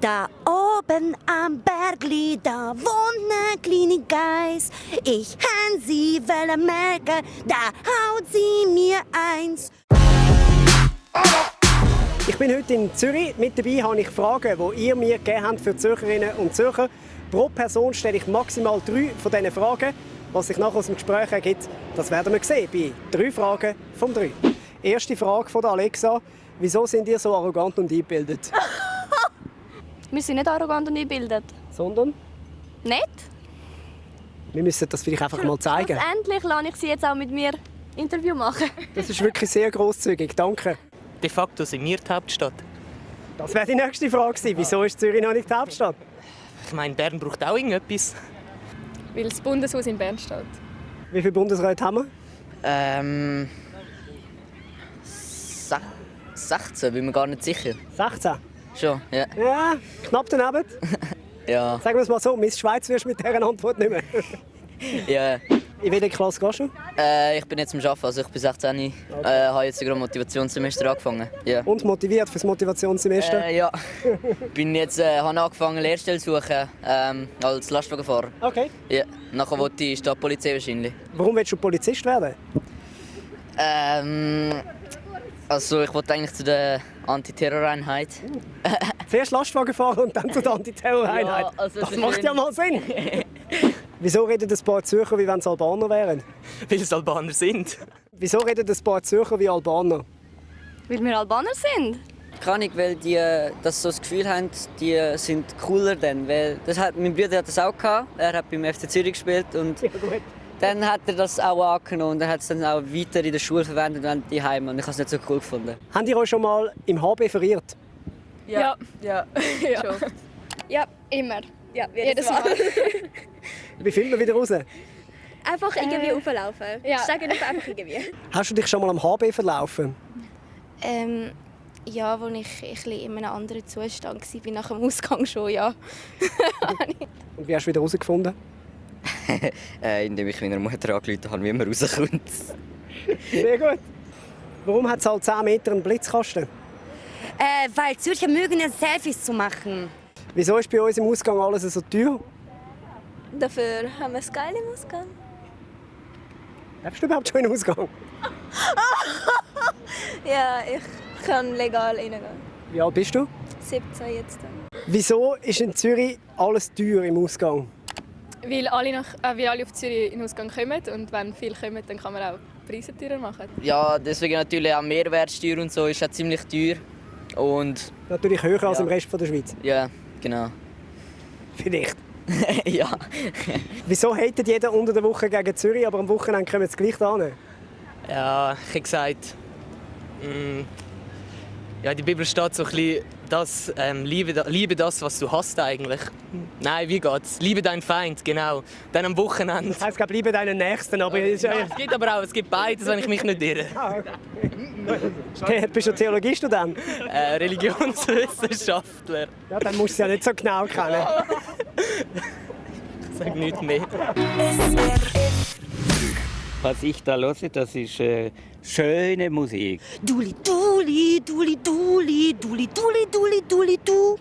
Da oben am Bergli, da wohnt ne kleine Geiss. Ich hän sie welle melken, da haut sie mir eins. Ich bin heute in Zürich. Mit dabei habe ich Fragen, die ihr mir gegeben habt für Zürcherinnen und Zürcher. Pro Person stelle ich maximal 3 von diesen Fragen. Was sich nachher aus dem Gespräch ergibt, das werden wir sehen bei 3 Fragen von 3. Erste Frage von Alexa. Wieso sind ihr so arrogant und eingebildet? Wir sind nicht arrogant und eingebildet. Sondern? Nicht? Wir müssen das vielleicht einfach mal zeigen. Endlich lasse ich sie jetzt auch mit mir Interview machen. Das ist wirklich sehr grosszügig. Danke. De facto sind wir die Hauptstadt. Das wäre die nächste Frage gewesen. Wieso ist Zürich noch nicht die Hauptstadt? Ich meine, Bern braucht auch irgendetwas. Weil das Bundeshaus in Bern steht. Wie viele Bundesräte haben wir? 16, bin mir gar nicht sicher. 16? Schon, ja. Ja, knapp daneben. Ja, Sagen wir es mal so, Miss Schweiz wirst du mit dieser Antwort nicht mehr. ja. In welcher Klasse gehst du? Ich bin jetzt am Arbeiten, also ich bin 16. Habe jetzt gerade Motivationssemester angefangen. Ja. Und motiviert fürs Motivationssemester? Ja. Bin jetzt, habe angefangen Lehrstelle zu suchen als Lastwagenfahrer. Okay. Ja. Nachher wollte ich Stadtpolizei wahrscheinlich. Warum willst du Polizist werden? Also ich wollte eigentlich zu der Antiterroreinheit. Zuerst Lastwagen fahren und dann zur Antiterroreinheit. Ja, also das macht ja mal Sinn. Wieso reden ein paar Zürcher, wie wenn es Albaner wären? Weil es Albaner sind. Wieso reden ein paar Zürcher wie Albaner? Weil wir Albaner sind. Kann ich, weil die das so das Gefühl haben, die sind cooler denn. Weil mein Bruder hat das auch gehabt. Er hat beim FC Zürich gespielt und Ja, gut. dann hat er das auch angenommen und er hat es dann auch weiter in der Schule verwendet und die Heim und ich habe es nicht so cool gefunden. Habt ihr euch schon mal im HB verirrt? Ja. Ja. Ja, immer. Ja, jedes Mal. Wie findet man wieder raus? Einfach irgendwie auflaufen. Ja. Sagen wir einfach irgendwie. Hast du dich schon mal am HB verlaufen? Ja, als ich ein bisschen in einem anderen Zustand war, nach dem Ausgang schon, ja. Und wie hast du wieder herausgefunden? Indem ich meiner Mutter angerufen habe, wie man rauskommt. Sehr gut. Warum hat es halt 10 Meter einen Blitzkasten? Weil Zürcher mögen ja Selfies zu machen. Wieso ist bei uns im Ausgang alles so teuer? Dafür haben wir es geil im Ausgang. Lebst du überhaupt schon im Ausgang? Ja, ich kann legal reingehen. Wie alt bist du? 17 jetzt. Wieso ist in Zürich alles teuer im Ausgang? Weil alle auf Zürich in den Ausgang kommen und wenn viele kommen, dann kann man auch Preise teurer machen. Ja, deswegen natürlich auch Mehrwertsteuer und so ist auch ziemlich teuer. Und Natürlich höher als Ja. im Rest der Schweiz. ja, genau. Vielleicht. Ja. Wieso hatet jeder unter der Woche gegen Zürich, aber am Wochenende kommen sie gleich hin? Ja, ich habe gesagt, ja, in der Bibel steht so ein bisschen, dass, liebe das, was du hast eigentlich. Nein, wie geht's? Liebe deinen Feind, genau. Dann am Wochenende. Das heisst, liebe deinen Nächsten, aber ist ja... Es gibt aber auch, es gibt beides, wenn ich mich nicht irre. Okay, bist du Theologiestudent? Religionswissenschaftler. Ja, dann musst du es ja nicht so genau kennen. Ich sage nichts mehr. Was ich da höre, das ist schöne Musik. Duli, duli, duli, duli, duli, duli, duli, duli, du.